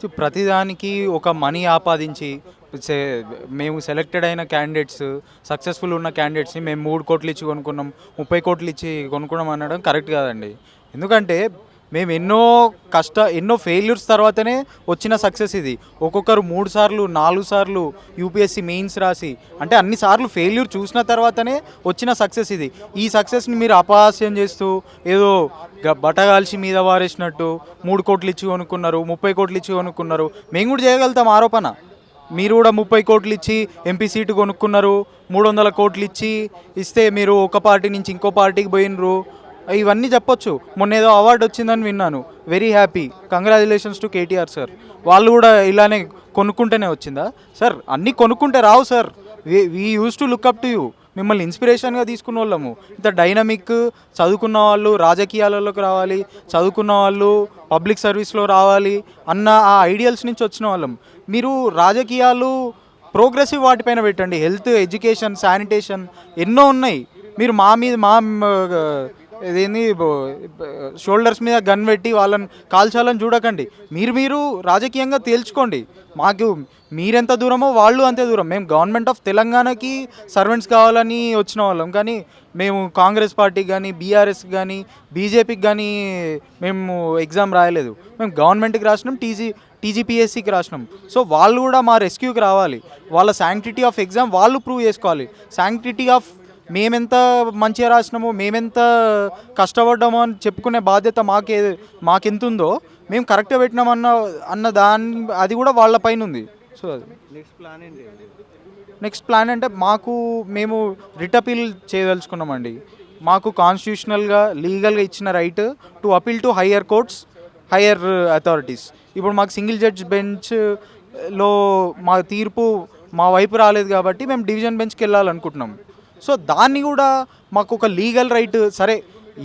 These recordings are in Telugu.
ప్రతిదానికి ఒక మనీ ఆపాదించి సే మేము సెలెక్టెడ్ అయిన క్యాండిడేట్స్ సక్సెస్ఫుల్ ఉన్న క్యాండిడేట్స్ని మేము 3,00,00,000 ఇచ్చి కొనుక్కున్నాం, 30,00,00,000 ఇచ్చి కొనుక్కున్నాం అనడం కరెక్ట్ కాదండి. ఎందుకంటే మేము ఎన్నో ఫెయిల్యూర్స్ తర్వాతనే వచ్చిన సక్సెస్ ఇది. ఒక్కొక్కరు 3 సార్లు 4 సార్లు యూపీఎస్సీ మెయిన్స్ రాసి అంటే అన్ని సార్లు ఫెయిల్యూర్ చూసిన తర్వాతనే వచ్చిన సక్సెస్ ఇది. ఈ సక్సెస్ని మీరు అపహాస్యం చేస్తూ ఏదో బటగాల్చి మీద వారేసినట్టు 3,00,00,000 ఇచ్చి కొనుక్కున్నారు, 30,00,00,000 ఇచ్చి కొనుక్కున్నారు. మేము కూడా చేయగలుగుతాం ఆరోపణ. మీరు కూడా 30,00,00,000 ఇచ్చి ఎంపీ సీటు కొనుక్కున్నారు, 300,00,00,000 ఇస్తే మీరు ఒక పార్టీ నుంచి ఇంకో పార్టీకి పోయినరు, ఇవన్నీ చెప్పొచ్చు. మొన్న ఏదో అవార్డు వచ్చిందని విన్నాను. Very happy, congratulations to KTR sir. వాళ్ళు కూడా ఇలానే కొనుక్కుంటేనే వచ్చిందా సార్? అన్నీ కొనుక్కుంటే రావు sir. We use to look up to you. మిమ్మల్ని ఇన్స్పిరేషన్గా తీసుకున్న వాళ్ళము. ఇంత డైనమిక్, చదువుకున్న వాళ్ళు రాజకీయాలలోకి రావాలి, చదువుకున్న వాళ్ళు పబ్లిక్ సర్వీస్లో రావాలి అన్న ఆ ఐడియల్స్ నుంచి వచ్చిన వాళ్ళం. మీరు రాజకీయాలు ప్రోగ్రెసివ్ వాటిపైన పెట్టండి. హెల్త్, ఎడ్యుకేషన్, శానిటేషన్ ఎన్నో ఉన్నాయి. మీరు మా ఇదేంది షోల్డర్స్ మీద గన్ పెట్టి వాళ్ళని కాల్చాలని చూడకండి. మీరు రాజకీయంగా తేల్చుకోండి. మాకు మీరెంత దూరమో వాళ్ళు అంతే దూరం. మేము గవర్నమెంట్ ఆఫ్ తెలంగాణకి సర్వెంట్స్ కావాలని వచ్చిన వాళ్ళం, కానీ మేము కాంగ్రెస్ పార్టీకి కానీ, బీఆర్ఎస్కి కానీ, బీజేపీకి కానీ మేము ఎగ్జామ్ రాయలేదు. మేము గవర్నమెంట్కి రాసినాం, టీజీపీఎస్సీకి రాసినాం. సో వాళ్ళు కూడా మా రెస్క్యూకి రావాలి. వాళ్ళ శాంక్టిటీ ఆఫ్ ఎగ్జామ్ వాళ్ళు ప్రూవ్ చేసుకోవాలి. శాంక్టిటీ ఆఫ్ మేమెంత మంచిగా రాసినామో, మేమెంత కష్టపడ్డామో అని చెప్పుకునే బాధ్యత మాకెంత ఉందో, మేము కరెక్ట్గా పెట్టినామన్న అది కూడా వాళ్ళ పైన ఉంది. సో అది నెక్స్ట్ ప్లాన్ అంటే మేము రిట్ అపీల్ చేయదలుచుకున్నామండి. మాకు కాన్స్టిట్యూషనల్గా లీగల్గా ఇచ్చిన right to appeal to higher courts, higher authorities. ఇప్పుడు మాకు సింగిల్ జడ్జ్ బెంచ్లో మా తీర్పు మా వైపు రాలేదు కాబట్టి మేము డివిజన్ బెంచ్కి వెళ్ళాలనుకుంటున్నాం. సో దాన్ని కూడా మాకు ఒక లీగల్ రైట్. సరే,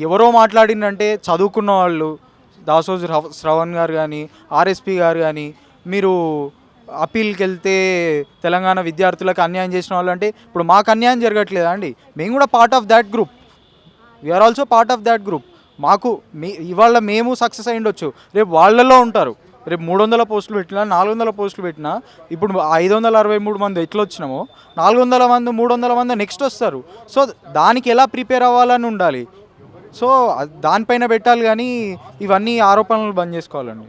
ఎవరో మాట్లాడిందంటే చదువుకున్న వాళ్ళు, దాసోజు శ్రవణ్ గారు కానీ, ఆర్ఎస్పీ గారు కానీ, మీరు అప్పీల్కి వెళ్తే తెలంగాణ విద్యార్థులకు అన్యాయం చేసిన వాళ్ళు అంటే ఇప్పుడు మాకు అన్యాయం జరగట్లేదా అండి? మేము కూడా part of that group. We are also part of that group. ఇవాళ మేము సక్సెస్ అయి ఉండొచ్చు, రేపు వాళ్ళలో ఉంటారు. రేపు 300 పోస్టులు పెట్టినా, 400 పోస్టులు పెట్టినా, ఇప్పుడు 563 మంది ఎట్లా వచ్చినామో 400 మంది, 300 మంది నెక్స్ట్ వస్తారు. సో దానికి ఎలా ప్రిపేర్ అవ్వాలని ఉండాలి. సో దానిపైన పెట్టాలి, కానీ ఇవన్నీ ఆరోపణలు బంద్ చేసుకోవాలండి.